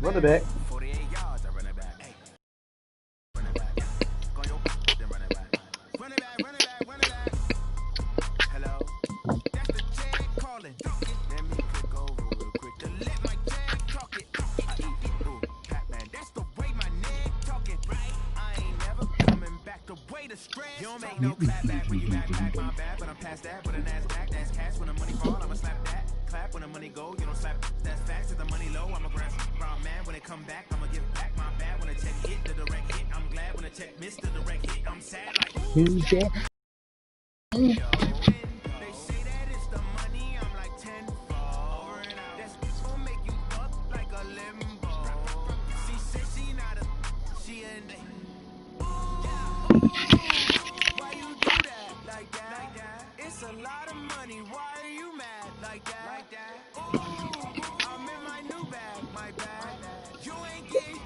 Run it back. 48 yards, I run it back. Hey. Run it back. Go your then run it back. Run it back, run it back, run it back. Hello? That's the jag calling. Let me click over real quick to let my jag talk it. Ooh, Catman, that's the way my nigga talking. Right? I ain't never coming back the way the stress. You don't make no clap back when you backpack my bad, but I'm past that with a NASDAQ. That's cash when the money fall, I'ma slap that. Clap when the money go, you don't slap. That's facts. If the money low, I'm a brown man. When it come back, I'ma give back my bad. When the check hit, the direct hit. I'm glad when the check missed the direct hit. I'm sad like Who's that? they say that it's the money. I'm like 10 over and out. That's gonna make you up like a limbo. She said she not a, she in it. Why you do that like that? Like that? It's a lot of money. Why are you mad like that? Like that? Ooh, I'm in my new bag, my bag. You ain't getting.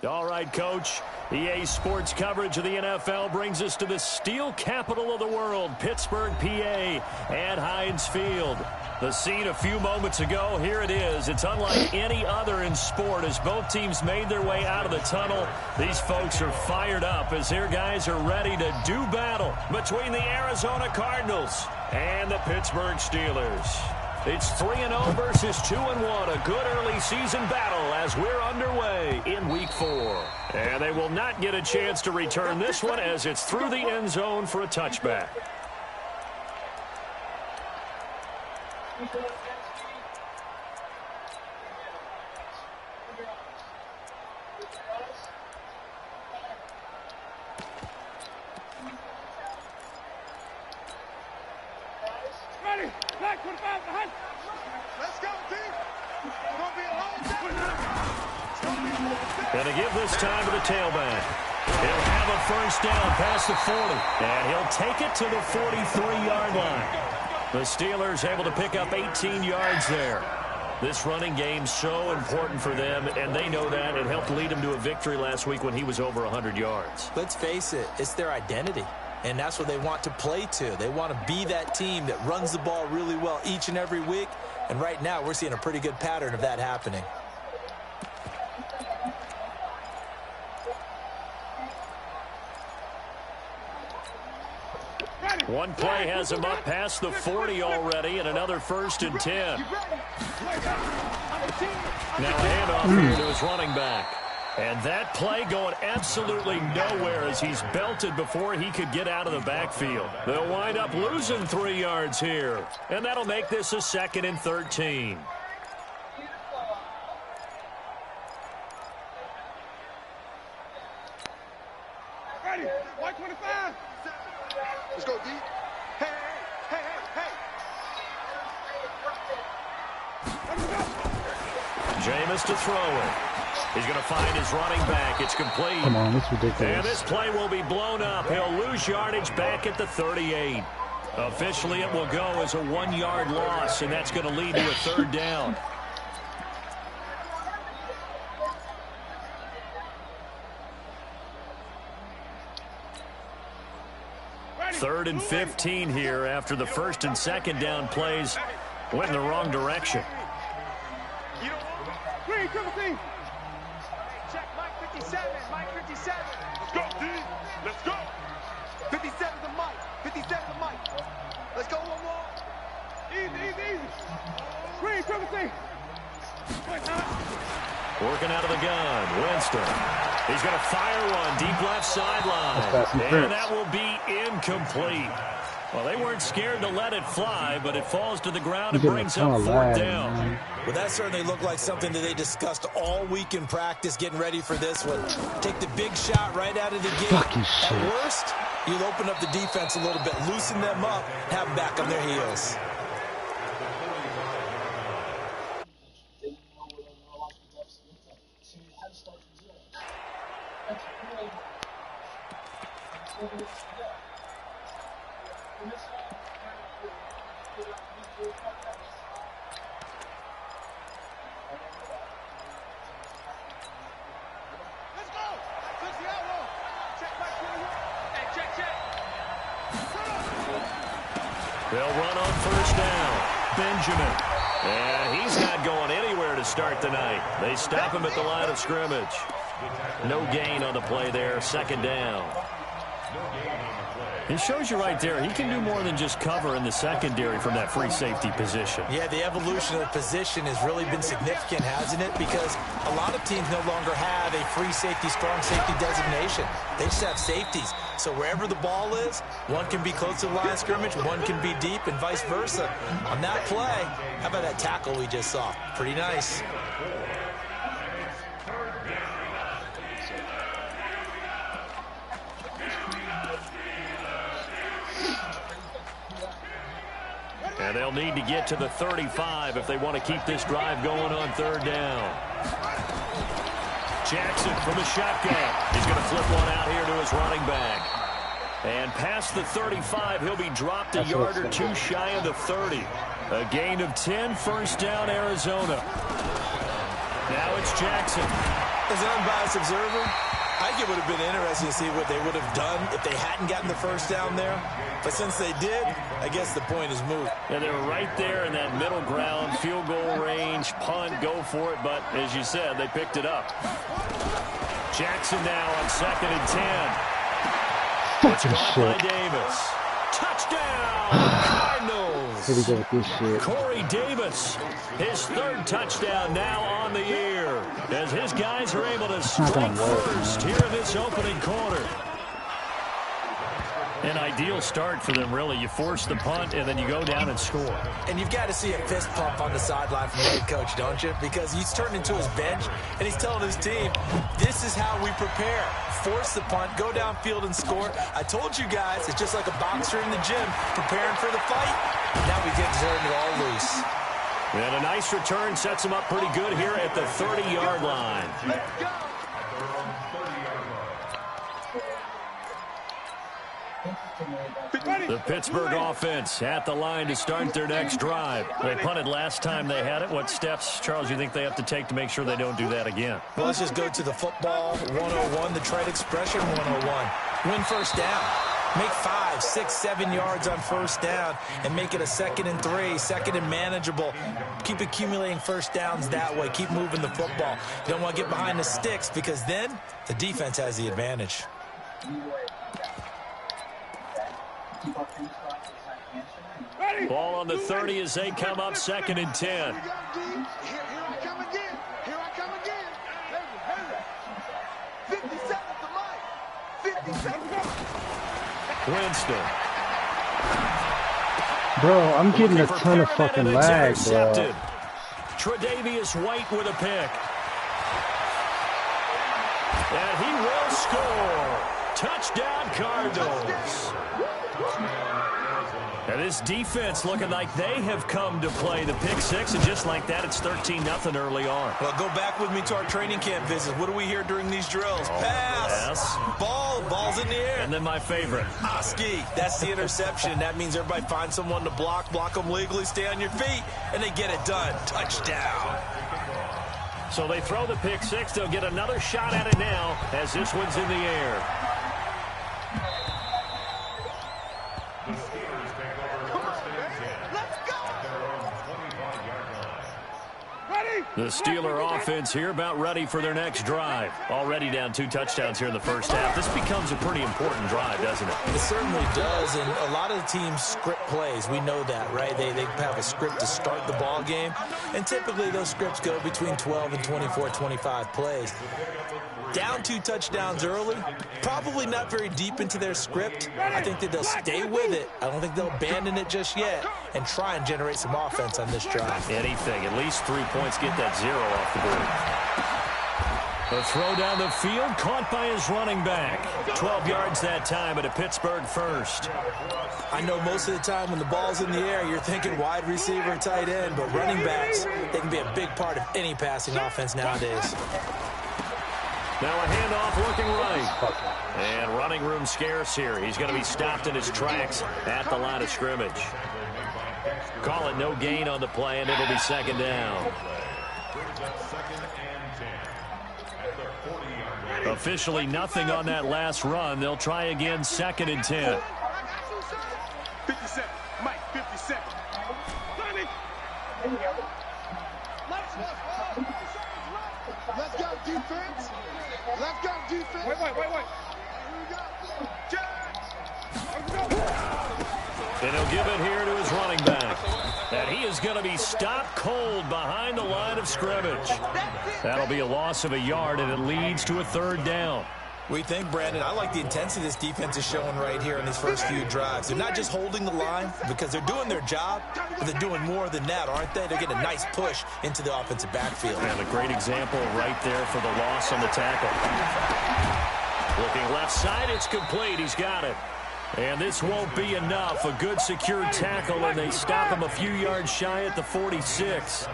All right, Coach. EA Sports coverage of the NFL brings us to the steel capital of the world, Pittsburgh, PA, at Heinz Field. The scene a few moments ago, here it is. It's unlike any other in sport as both teams made their way out of the tunnel. These folks are fired up as their guys are ready to do battle between the Arizona Cardinals and the Pittsburgh Steelers. It's 3-0 versus 2-1, a good early season battle as we're underway in Week 4. And they will not get a chance to return this one as it's through the end zone for a touchback. Ready, back 25 behind. Let's go, team. It's gonna be a long time. Going to give this time to the tailback. He'll have a first down past the 40, and he'll take it to the 43-yard line. The Steelers able to pick up 18 yards there. This running game so important for them, and they know that. It helped lead them to a victory last week when he was over 100 yards. Let's face it, it's their identity. And that's what they want to play to. They want to be that team that runs the ball really well each and every week. And right now, we're seeing a pretty good pattern of that happening. One play has him up past the 40 already, and another 1st and 10. Now a handoff here to his running back. And that play going absolutely nowhere as he's belted before he could get out of the backfield. They'll wind up losing 3 yards here. And that'll make this a 2nd and 13. Ready, 125. Let's go, D. Hey, hey, hey, hey. Let's go. Jameis to throw it. He's going to find his running back. It's complete. Come on, that's ridiculous. And this play will be blown up. He'll lose yardage back at the 38. Officially, it will go as a 1-yard loss, and that's going to lead to a 3rd down. Third and 15 here after the 1st and 2nd down plays went in the wrong direction. Green, triple team. Check Mike 57, Mike 57. Let's go, D. Let's go. 57 to Mike. 57 to Mike. Let's go one more. Easy, easy, easy. Green, triple team. Working out of the gun, Winston. He's going to fire one deep left sideline. And that will be incomplete. Well, they weren't scared to let it fly, but it falls to the ground and brings up 4th down. Well, that certainly looked like something that they discussed all week in practice, getting ready for this one. Take the big shot right out of the gate. At worst, you'll open up the defense a little bit, loosen them up, have them back on their heels. They'll run on 1st down. Benjamin. And he's not going anywhere to start the night. They stop him at the line of scrimmage. No gain on the play there. Second down. It shows you right there, he can do more than just cover in the secondary from that free safety position. Yeah, the evolution of the position has really been significant, hasn't it? Because a lot of teams no longer have a free safety, strong safety designation. They just have safeties. So wherever the ball is, one can be close to the line of scrimmage, one can be deep, and vice versa. On that play, how about that tackle we just saw? Pretty nice. And they'll need to get to the 35 if they want to keep this drive going on third down. Jackson from the shotgun. He's going to flip one out here to his running back. And past the 35, he'll be dropped a yard or two shy of the 30. A gain of 10, first down, Arizona. Now it's Jackson. As an unbiased observer, I think it would have been interesting to see what they would have done if they hadn't gotten the first down there. But since they did, I guess the point is moot. And they were right there in that middle ground, field goal range, punt, go for it. But as you said, they picked it up. Jackson now on 2nd and 10. It's caught by Davis. Touchdown, Cardinals. Here we go with this shit. Corey Davis, his 3rd touchdown now on the year, as his guys are able to strike first here in this opening quarter. An ideal start for them, really. You force the punt, and then you go down and score. And you've got to see a fist pump on the sideline from the head coach, don't you? Because he's turned into his bench, and he's telling his team, this is how we prepare. Force the punt, go downfield and score. I told you guys, it's just like a boxer in the gym, preparing for the fight. Now we get to turn it all loose. And a nice return sets him up pretty good here at the 30-yard line. The Pittsburgh offense at the line to start their next drive. They punted last time they had it. What steps, Charles, you think they have to take to make sure they don't do that again? Well, let's just go to the football 101, the trade expression 101. Win first down. Make 5, 6, 7 yards on first down and make it a 2nd and 3, 2nd and manageable. Keep accumulating first downs that way. Keep moving the football. You don't want to get behind the sticks because then the defense has the advantage. Ball on the 30 as they come up 2nd and 10. Here I come again. Here I come again. 50 seconds to life. 50 seconds. Winston. Bro, I'm getting a ton of fucking lag, bro. Tre'Davious White with a pick. And he will score. Touchdown, Cardinals. And this defense looking like they have come to play the pick six, and just like that, it's 13-0 early on. Well, go back with me to our training camp visit. What do we hear during these drills? Pass. Yes. Ball's in the air. And then my favorite. Ski. That's the interception. That means everybody finds someone to block them legally, stay on your feet, and they get it done. Touchdown. So they throw the pick six. They'll get another shot at it now as this one's in the air. The Steeler offense here about ready for their next drive. Already down 2 touchdowns here in the first half. This becomes a pretty important drive, doesn't it? It certainly does, and a lot of the teams script plays. We know that, right? They have a script to start the ball game, and typically those scripts go between 12 and 24, 25 plays. Down 2 touchdowns early, probably not very deep into their script. I think that they'll stay with it. I don't think they'll abandon it just yet and try and generate some offense on this drive. Anything, at least 3 points, get that 0 off the board. A throw down the field, caught by his running back. 12 yards that time at a Pittsburgh first. I know most of the time when the ball's in the air, you're thinking wide receiver, tight end, but running backs, they can be a big part of any passing offense nowadays. Now a handoff looking right. And running room scarce here. He's going to be stopped in his tracks at the line of scrimmage. Call it no gain on the play, and it'll be 2nd down. Officially nothing on that last run. They'll try again 2nd and 10. 57. Mike, 57. 30. Let's go defense. Let's go defense. Wait. And he'll give it here to his running back. And he is going to be stopped cold behind the line of scrimmage. That'll be a loss of a yard, and it leads to a 3rd down. We think, Brandon, I like the intensity this defense is showing right here in these first few drives. They're not just holding the line because they're doing their job, but they're doing more than that, aren't they? They're getting a nice push into the offensive backfield. And a great example right there for the loss on the tackle. Looking left side, it's complete. He's got it. And this won't be enough. A good secure tackle, and they stop him a few yards shy at the 46.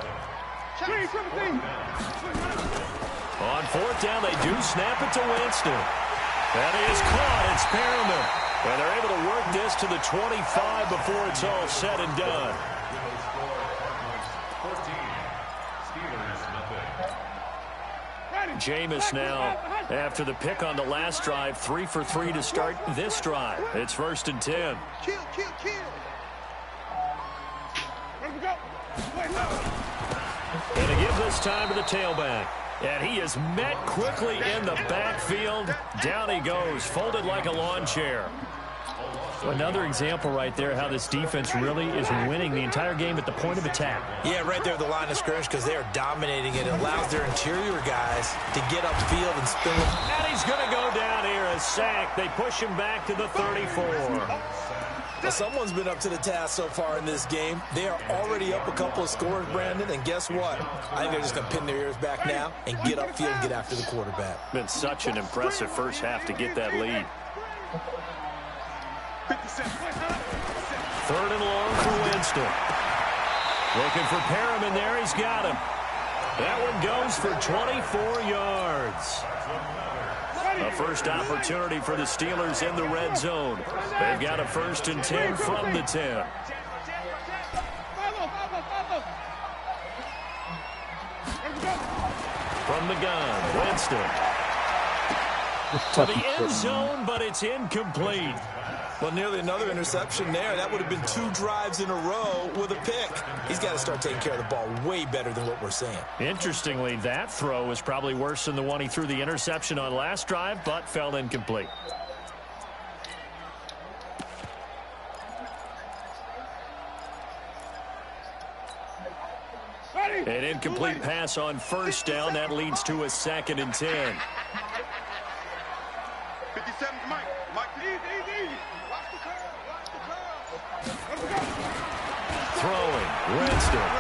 On 4th down, they do snap it to Winston. And he is caught. It's Perriman. And they're able to work this to the 25 before it's all said and done. Jameis now, after the pick on the last drive, 3 for 3 to start this drive. It's 1st and 10. Kill. And to give this time to the tailback. And he is met quickly in the backfield. Down he goes, folded like a lawn chair. Another example right there how this defense really is winning the entire game at the point of attack. Yeah, right there at the line of scrimmage because they are dominating it. It allows their interior guys to get upfield and spin them. And he's going to go down here, a sack. They push him back to the 34. Well, someone's been up to the task so far in this game. They are already up a couple of scores, Brandon, and guess what? I think they're just going to pin their ears back now and get upfield and get after the quarterback. Been such an impressive first half to get that lead. 3rd and long for Winston. Looking for Perriman there. He's got him. That one goes for 24 yards. A first opportunity for the Steelers in the red zone. They've got a 1st and 10 from the 10. From the gun, Winston. To the end zone, but it's incomplete. Well, nearly another interception there. That would have been 2 drives in a row with a pick. He's got to start taking care of the ball way better than what we're seeing. Interestingly, that throw was probably worse than the one he threw the interception on last drive, but fell incomplete. An incomplete pass on 1st down. That leads to a 2nd and 10. 57's Mike. Easy. Watch the curve. Throwing, Winston.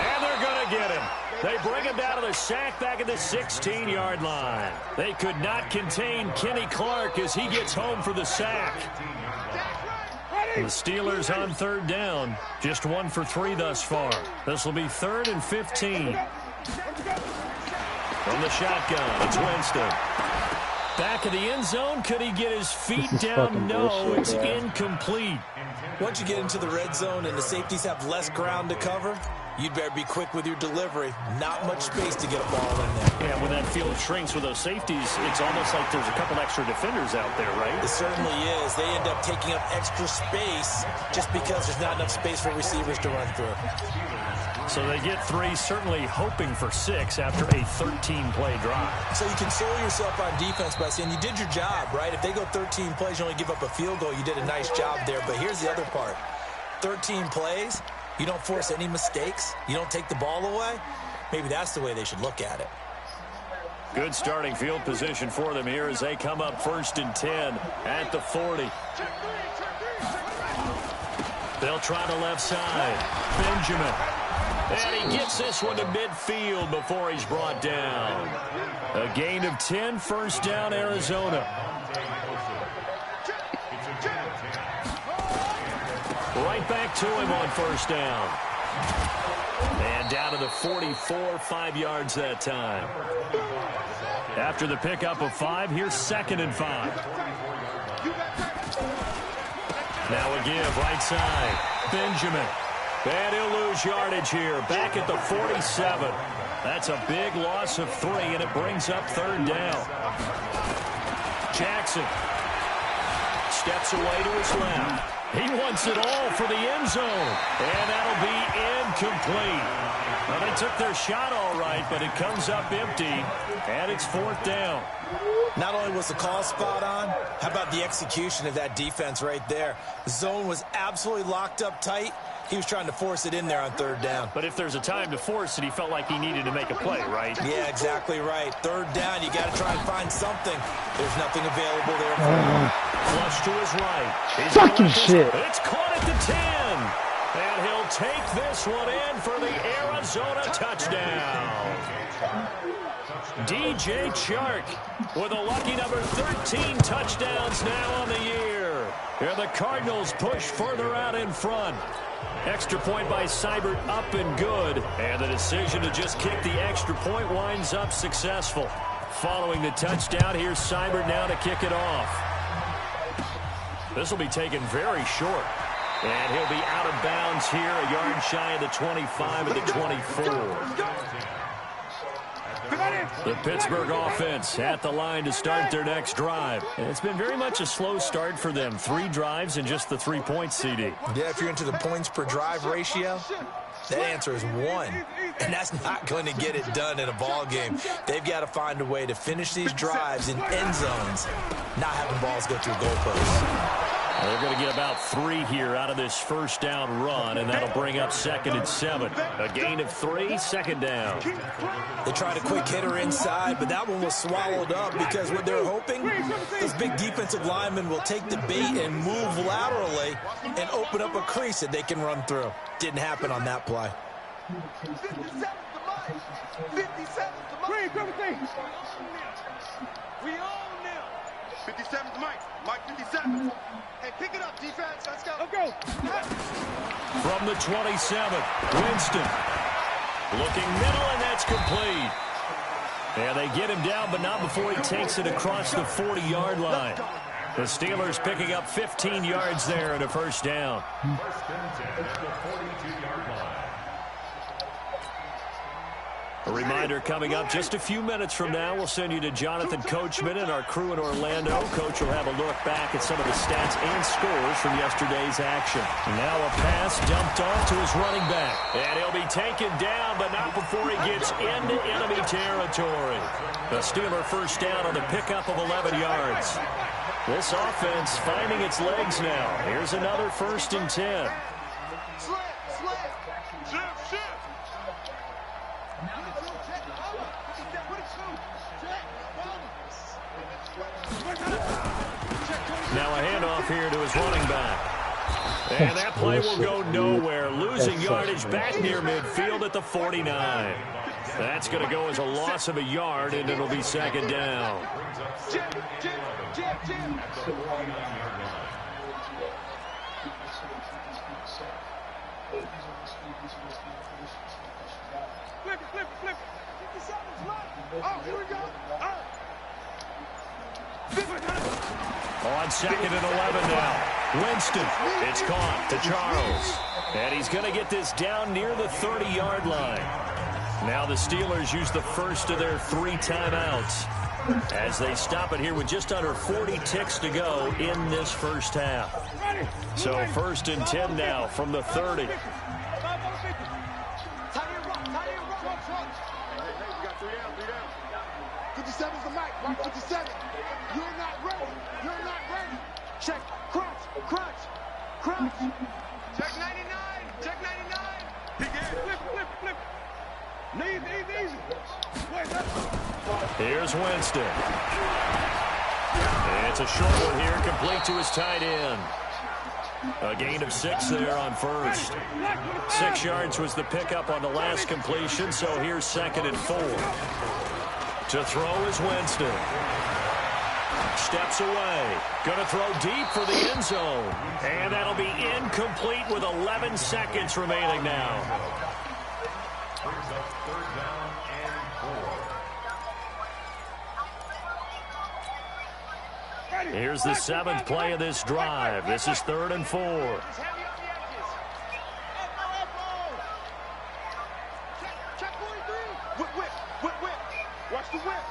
And they're going to get him. They bring him down to the sack back at the 16-yard line. They could not contain Kenny Clark as he gets home for the sack. The Steelers on 3rd down, just 1 for 3 thus far. This will be 3rd and 15. From the shotgun, it's Winston. Back of the end zone, could he get his feet down? No, it's incomplete. Once you get into the red zone and the safeties have less ground to cover, you'd better be quick with your delivery. Not much space to get a ball in there. Yeah, when that field shrinks with those safeties, it's almost like there's a couple extra defenders out there, right? It certainly is. They end up taking up extra space just because there's not enough space for receivers to run through. So they get 3, certainly hoping for 6 after a 13-play drive. So you console yourself on defense by saying you did your job, right? If they go 13 plays, you only give up a field goal, you did a nice job there. But here's the other part. 13 plays, you don't force any mistakes, you don't take the ball away. Maybe that's the way they should look at it. Good starting field position for them here as they come up 1st and 10 at the 40. They'll try the left side. Benjamin. And he gets this one to midfield before he's brought down. A gain of 10, 1st down, Arizona. Right back to him on 1st down. And down to the 44, 5 yards that time. After the pickup of 5, here's 2nd and 5. Now a give, right side. Benjamin. And he'll lose yardage here. Back at the 47. That's a big loss of 3, and it brings up 3rd down. Jackson steps away to his left. He wants it all for the end zone, and that'll be incomplete. Well, they took their shot all right, but it comes up empty, and it's 4th down. Not only was the call spot on, how about the execution of that defense right there? The zone was absolutely locked up tight. He was trying to force it in there on 3rd down. But if there's a time to force it, he felt like he needed to make a play, right? Yeah, exactly right. 3rd down, you got to try and find something. There's nothing available there for him. Flush to his right. He's Fucking shit. It's caught at the 10. And he'll take this one in for the Arizona touchdown. DJ Chark with a lucky number 13 touchdowns now on the year. And the Cardinals push further out in front. Extra point by Seibert up and good. And the decision to just kick the extra point winds up successful. Following the touchdown, here's Seibert now to kick it off. This will be taken very short. And he'll be out of bounds here, a yard shy of the 25 of the 24. The Pittsburgh offense at the line to start their next drive. And it's been very much a slow start for them. 3 drives and just the 3-point CD. Yeah, if you're into the points per drive ratio, that answer is 1. And that's not going to get it done in a ball game. They've got to find a way to finish these drives in end zones, not having balls go through goalposts. They're going to get about 3 here out of this first down run, and that'll bring up 2nd and 7. A gain of 3, 2nd down. They tried a quick hitter inside, but that one was swallowed up because what they're hoping, those big defensive linemen will take the bait and move laterally and open up a crease that they can run through. Didn't happen on that play. 57 to Mike. 57 to Mike. We own them. 57 to Mike. Mike 57. Hey, pick it up, defense. Let's go. Let's go. From the 27th, Winston. Looking middle, and that's complete. And they get him down, but not before he takes it across the 40-yard line. The Steelers picking up 15 yards there and a first down. A reminder coming up just a few minutes from now, we'll send you to Jonathan Coachman and our crew in Orlando. Coach will have a look back at some of the stats and scores from yesterday's action. Now a pass dumped off to his running back. And he'll be taken down, but not before he gets into enemy territory. The Steeler first down on the pickup of 11 yards. This offense finding its legs now. Here's another 1st and 10. Now a handoff here to his running back. And that play will go nowhere. Losing yardage back near midfield at the 49. That's going to go as a loss of a yard, and it'll be 2nd down. Flip it. 57's Mike. Oh, here we go. On 2nd and 11 now. Winston. It's caught to Charles. And he's going to get this down near the 30-yard line. Now the Steelers use the first of their 3 timeouts as they stop it here with just under 40 ticks to go in this first half. So 1st and 10 now from the 30. 57's the Mike. Mike 57. You're not ready. You're not ready. Check. Crunch. Check 99. Check 99. Flip. Easy. Here's Winston. It's a short one here, complete to his tight end. A gain of 6 there on first. 6 yards was the pickup on the last completion, so here's 2nd and 4. To throw is Winston. Steps away. Going to throw deep for the end zone. And that'll be incomplete with 11 seconds remaining now. Here's the 7th play of this drive. This is 3rd and 4. Check 43. Whip. Watch the whip.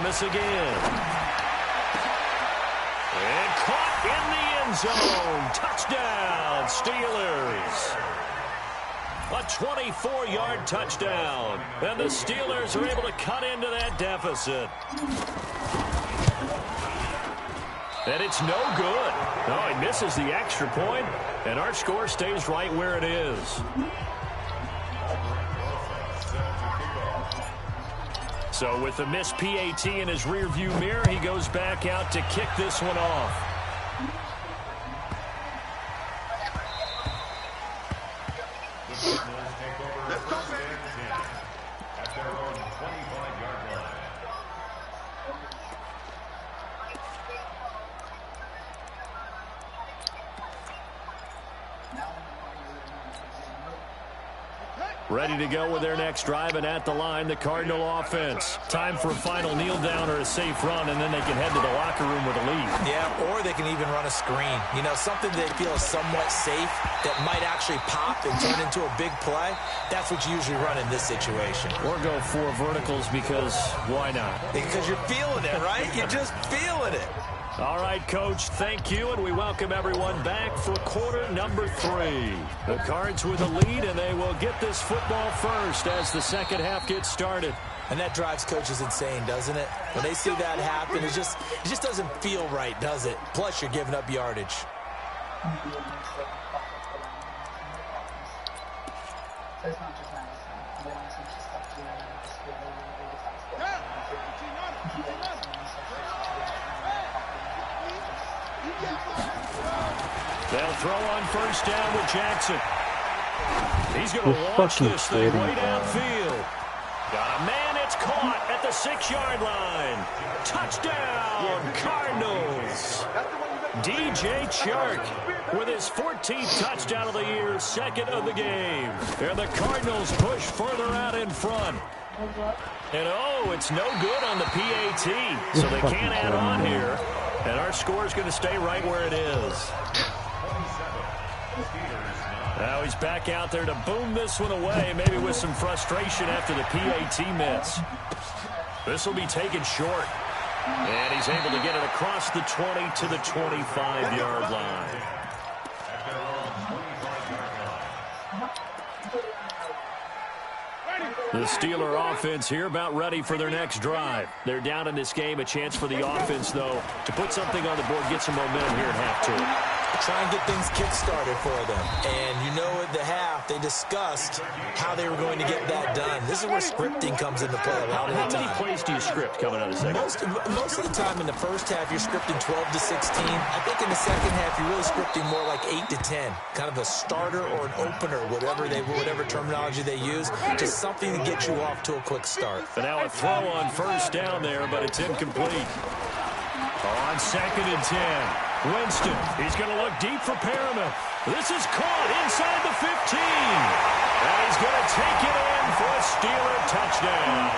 Jameis again. And caught in the end zone. Touchdown, Steelers. A 24-yard touchdown. And the Steelers are able to cut into that deficit. And it's no good. No, he misses the extra point, and our score stays right where it is. So with the missed PAT in his rearview mirror, he goes back out to kick this one off. Ready to go with their next drive, and at the line, the Cardinal offense. Time for a final kneel down or a safe run, and then they can head to the locker room with a lead. Yeah, or they can even run a screen. You know, something they feel is somewhat safe that might actually pop and turn into a big play. That's what you usually run in this situation. Or go 4 verticals because why not? Because you're feeling it, right? You're just feeling it. All right, Coach, thank you, and we welcome everyone back for quarter number 3. The Cards with a lead, and they will get this football first as the second half gets started. And that drives coaches insane, doesn't it? When they see that happen, it just doesn't feel right, does it? Plus, you're giving up yardage. They'll throw on first down with Jackson. He's going to launch this thing way downfield. Got a man, it's caught at the 6-yard line. Touchdown, Cardinals. DJ Chark with his 14th touchdown of the year, second of the game. And the Cardinals push further out in front. And oh, it's no good on the PAT, so they can't add on here. And our score is going to stay right where it is. Now he's back out there to boom this one away, maybe with some frustration after the PAT miss. This will be taken short. And he's able to get it across the 20 to the 25-yard line. The Steeler offense here about ready for their next drive. They're down in this game. A chance for the offense, though, to put something on the board, get some momentum here at half 2. Try and get things kick-started for them. And you know at the half, they discussed how they were going to get that done. This is where scripting comes into play a lot of the time. How many plays do you script coming out of the second? Most of the time in the first half, you're scripting 12 to 16. I think in the second half, you're really scripting more like 8 to 10. Kind of a starter or an opener, whatever terminology they use, just something to get you off to a quick start. And now a throw on first down there, but it's incomplete. On 2nd and 10. Winston, he's going to look deep for Perriman. This is caught inside the 15. And he's going to take it in for a Steeler touchdown.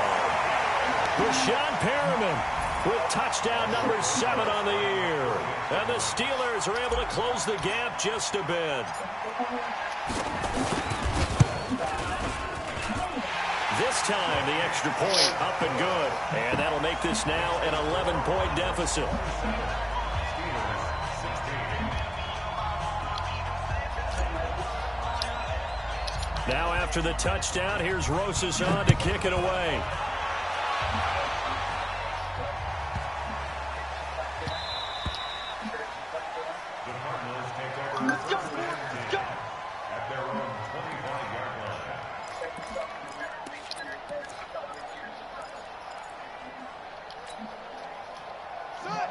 Rashawn Perriman with touchdown number 7 on the year. And the Steelers are able to close the gap just a bit. This time, the extra point up and good. And that'll make this now an 11-point deficit. Now after the touchdown, here's Rosas on to kick it away.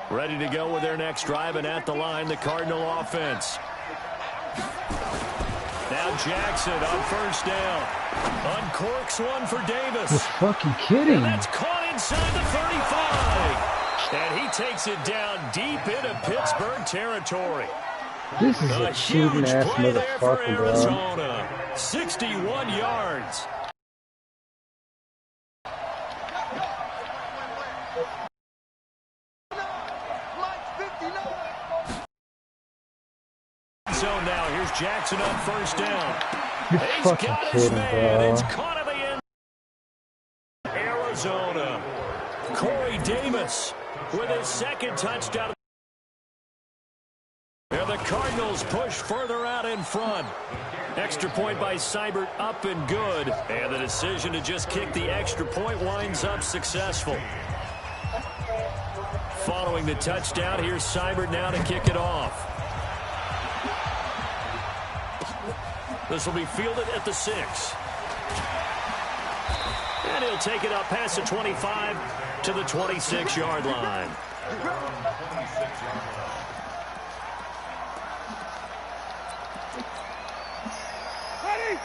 Ready to go with their next drive, and at the line, the Cardinal offense. Now Jackson on first down. Uncorks one for Davis. You're fucking kidding. And that's caught inside the 35. And he takes it down deep into Pittsburgh territory. This is a shooting ass play there for motherfucker, bro. Arizona. 61 yards. Zone now. Here's Jackson on first down. You're He's fucking got his kidding, man. bro. It's caught at the end. Arizona. Corey Davis with his second touchdown. And the Cardinals push further out in front. Extra point by Seibert up and good. And the decision to just kick the extra point winds up successful. Following the touchdown, here's Seibert now to kick it off. This will be fielded at the 6. And he'll take it up past the 25 to the 26-yard line.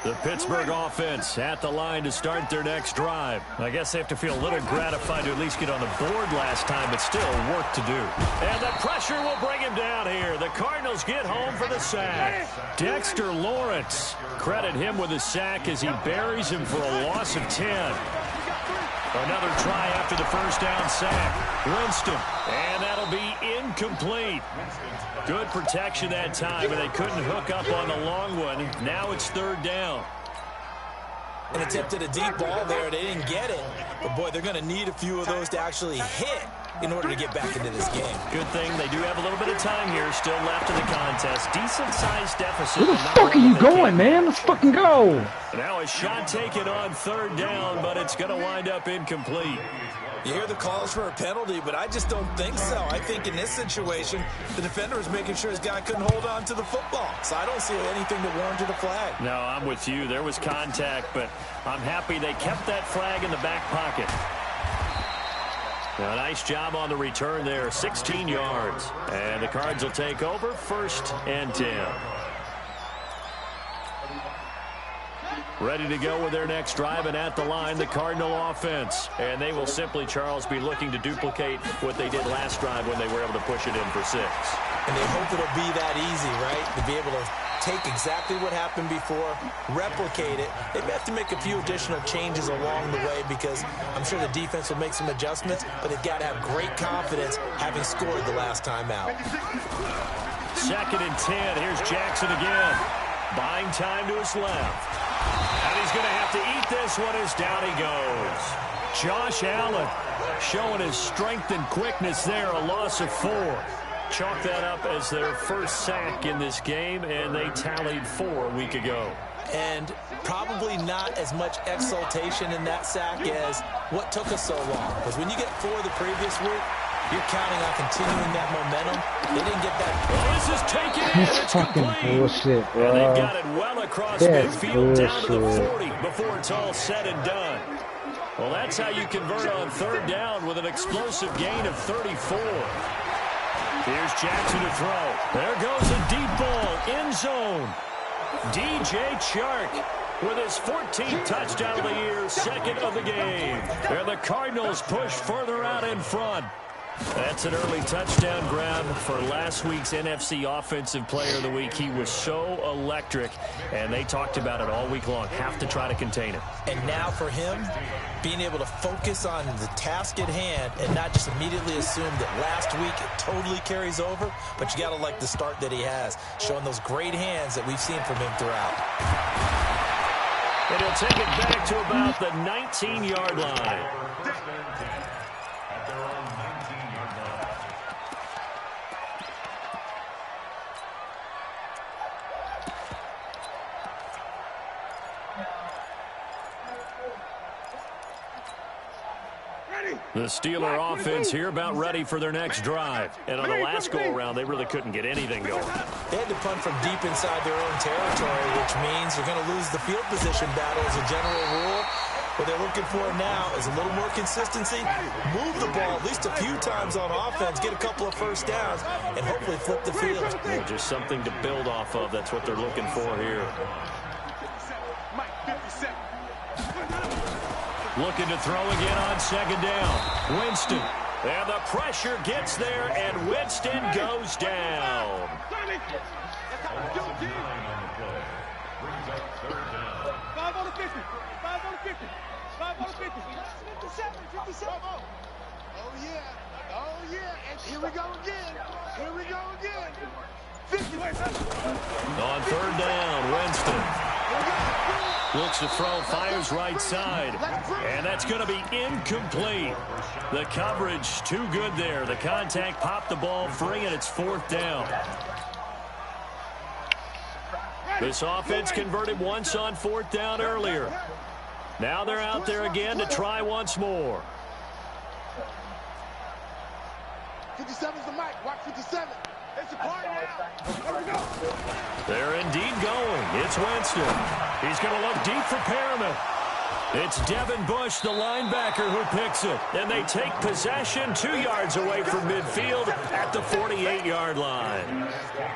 The Pittsburgh offense at the line to start their next drive. I guess they have to feel a little gratified to at least get on the board last time, but still work to do. And the pressure will bring him down here. The Cardinals get home for the sack. Dexter Lawrence, credit him with a sack as he buries him for a loss of 10. Another try after the first down sack. Winston, and that'll be incomplete. Good protection that time, and they couldn't hook up on the long one. Now it's third down. And attempted a deep ball there. They didn't get it. But, boy, they're going to need a few of those to actually hit in order to get back into this game. Good thing they do have a little bit of time here still left in the contest. Decent-sized deficit. Where the fuck are you going, man? Let's fucking go. Now a shot taken on third down, but it's going to wind up incomplete. You hear the calls for a penalty, but I just don't think so. I think in this situation, the defender is making sure his guy couldn't hold on to the football. So I don't see anything that warranted a flag. No, I'm with you. There was contact, but I'm happy they kept that flag in the back pocket. Now, nice job on the return there, 16 yards. And the Cards will take over, 1st and 10. Ready to go with their next drive, and at the line, the Cardinal offense. And they will simply, Charles, be looking to duplicate what they did last drive when they were able to push it in for 6. And they hope it'll be that easy, right? To be able to take exactly what happened before, replicate it. They may have to make a few additional changes along the way because I'm sure the defense will make some adjustments, but they've got to have great confidence having scored the last time out. 2nd and 10. Here's Jackson again. Buying time to his left. And he's going to have to eat this one as down he goes. Josh Allen showing his strength and quickness there, a loss of 4. Chalk that up as their first sack in this game, and they tallied 4 a week ago. And probably not as much exultation in that sack as what took us so long. Because when you get 4 the previous week, you're counting on continuing that momentum. They didn't get that. Well, this is taken in. It's fucking complete. bullshit, bro. And they've got it well across That's midfield down to the bullshit. 40 before it's all said and done. Well, that's how you convert on third down with an explosive gain of 34. Here's Jackson to throw. There goes a deep ball, end zone. DJ Chark with his 14th touchdown of the year, 2nd of the game. And the Cardinals push further out in front. That's an early touchdown grab for last week's NFC Offensive Player of the Week. He was so electric, and they talked about it all week long. Have to try to contain him. And now for him, being able to focus on the task at hand and not just immediately assume that last week it totally carries over, but you got to like the start that he has, showing those great hands that we've seen from him throughout. And he'll take it back to about the 19-yard line. The Steeler offense here about ready for their next drive. And on the last go-around, they really couldn't get anything going. They had to punt from deep inside their own territory, which means you're going to lose the field position battle as a general rule. What they're looking for now is a little more consistency, move the ball at least a few times on offense, get a couple of first downs, and hopefully flip the field. And just something to build off of. That's what they're looking for here. Looking to throw again on 2nd down. Winston. And the pressure gets there, and Winston goes down. 5 on the 50. 5 on the 50. 5 on the 50. 57. Oh, yeah. Oh, yeah. And here we go again. Here we go again. 50. On 3rd down, Winston. Looks to throw, fires right side. And that's going to be incomplete. The coverage too good there. The contact popped the ball free, and it's 4th down. This offense converted once on 4th down earlier. Now they're out there again to try once more. 57's the mic. Watch 57. It's a party now. They're indeed going. It's Winston. He's going to look deep for Perriman. It's Devin Bush, the linebacker, who picks it. And they take possession 2 yards away from midfield at the 48-yard line.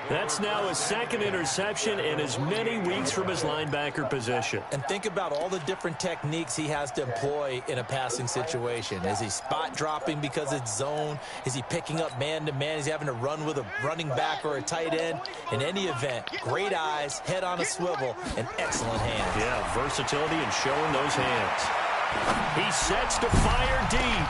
That's now his 2nd interception in as many weeks from his linebacker position. And think about all the different techniques he has to employ in a passing situation. Is he spot dropping because it's zone? Is he picking up man-to-man? Is he having to run with a running back or a tight end? In any event, great eyes, head on a swivel, and excellent hands. Yeah, versatility and showing those hands. He sets to fire deep.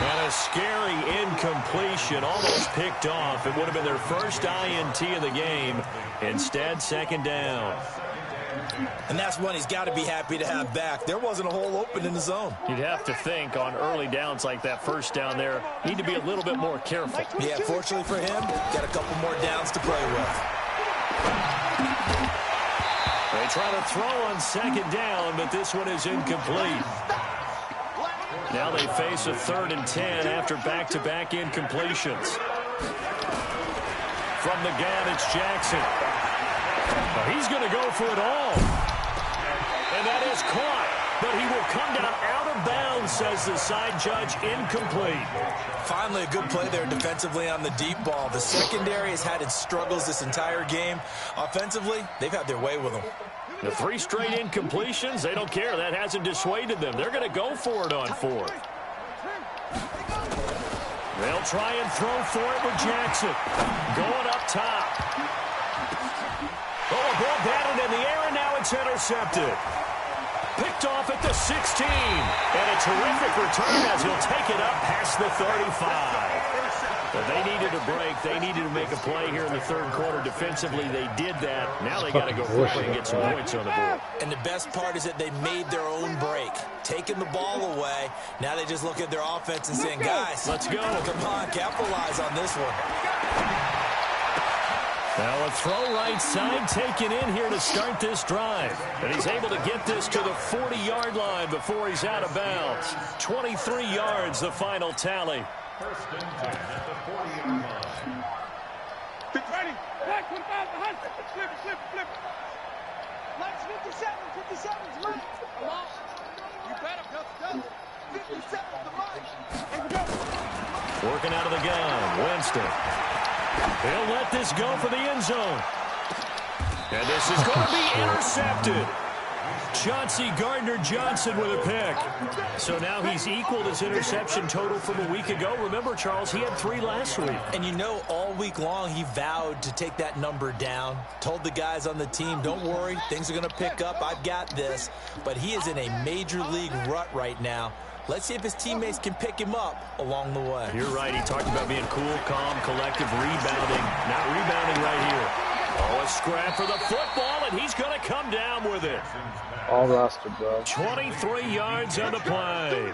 And a scary incompletion, almost picked off. It would have been their first INT of the game. Instead, 2nd down. And that's one he's got to be happy to have back. There wasn't a hole open in the zone. You'd have to think on early downs like that 1st down there, need to be a little bit more careful. Yeah, fortunately for him, got a couple more downs to play with. They try to throw on 2nd down, but this one is incomplete. Now they face a 3rd and 10 after back-to-back incompletions. From the gun, it's Jackson. Well, he's going to go for it all. And that is caught. But he will come down out of bounds, says the side judge, incomplete. Finally, a good play there defensively on the deep ball. The secondary has had its struggles this entire game. Offensively, they've had their way with them. The 3 straight incompletions, they don't care. That hasn't dissuaded them. They're going to go for it on 4th. They'll try and throw for it with Jackson. Going up top. Oh, a ball batted in the air, and now it's intercepted. Picked off at the 16. And a terrific return as he'll take it up past the 35. But they needed a break. They needed to make a play here in the 3rd quarter. Defensively, they did that. Now they got to go quickly and get some points on the board. And the best part is that they made their own break. Taking the ball away. Now they just look at their offense and saying, guys, let's go. Come on, capitalize on this one. Now a throw right side taken in here to start this drive. And he's able to get this to the 40-yard line before he's out of bounds. 23 yards, the final tally. First and 10 at the 40-yard line. Ready? Back, 25 behind. Flip it. Lights 57. 57's mine. Come on. You better go. 57's the mine. Here we go. Working out of the gun, Winston. He'll let this go for the end zone. And this is going to be intercepted. Chauncey Gardner-Johnson with a pick. So now he's equaled his interception total from a week ago. Remember, Charles, he had 3 last week. And you know, all week long he vowed to take that number down. Told the guys on the team, don't worry, things are going to pick up. I've got this. But he is in a major league rut right now. Let's see if his teammates can pick him up along the way. You're right. He talked about being cool, calm, collective, rebounding. Not rebounding right here. Oh, a scrap for the football, and he's going to come down with it. All roster, bro. 23 yards on the play.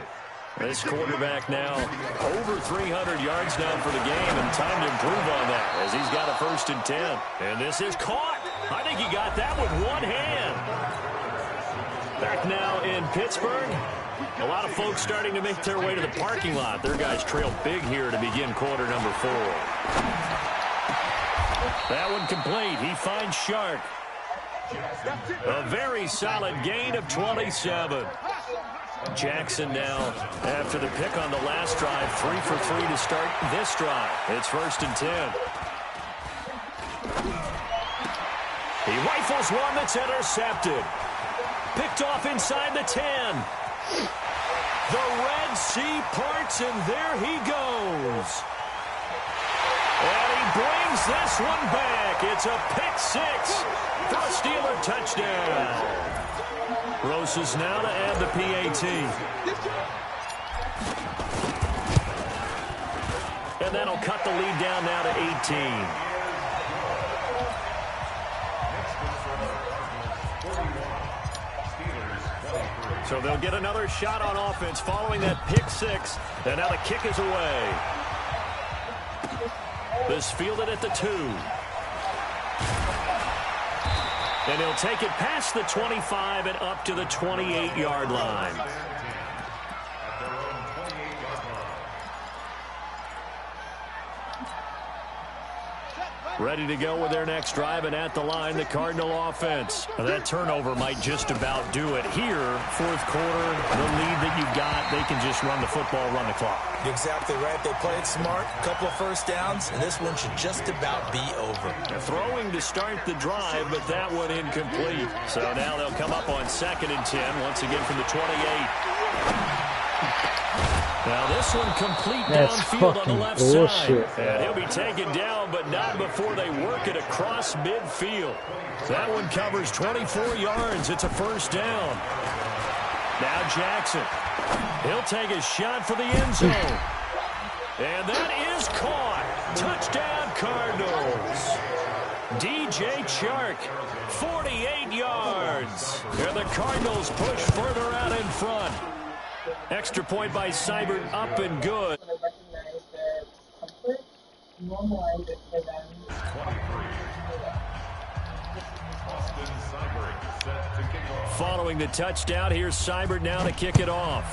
This quarterback now over 300 yards now for the game, and time to improve on that as he's got a 1st and 10. And this is caught. I think he got that with one hand. Back now in Pittsburgh. A lot of folks starting to make their way to the parking lot. Their guys trail big here to begin quarter number 4. That one complete. He finds Shark. A very solid gain of 27. Jackson now, after the pick on the last drive, 3 for 3 to start this drive. It's 1st and 10. He rifles one that's intercepted. Picked off inside the 10. The Red Sea parts, and there he goes. And he brings this one back. It's a pick 6 for a Steeler touchdown. Rosas now to add the PAT. And that'll cut the lead down now to 18. So they'll get another shot on offense following that pick six. And now the kick is away. This fielded at the 2. And he'll take it past the 25 and up to the 28-yard line. Ready to go with their next drive, and at the line, the Cardinal offense. Now, that turnover might just about do it here. Fourth quarter, the lead that you've got, they can just run the football, run the clock. Exactly right. They played smart, couple of first downs, and this one should just about be over. They're throwing to start the drive, but that one incomplete. So now they'll come up on 2nd and 10, once again from the 28. Now this one complete downfield on the left side. And he'll be taken down, but not before they work it across midfield. That one covers 24 yards. It's a first down. Now Jackson. He'll take a shot for the end zone. And that is caught. Touchdown Cardinals. DJ Chark, 48 yards. And the Cardinals push further out in front. Extra point by Seibert, up and good. Following the touchdown, here's Seibert now to kick it off.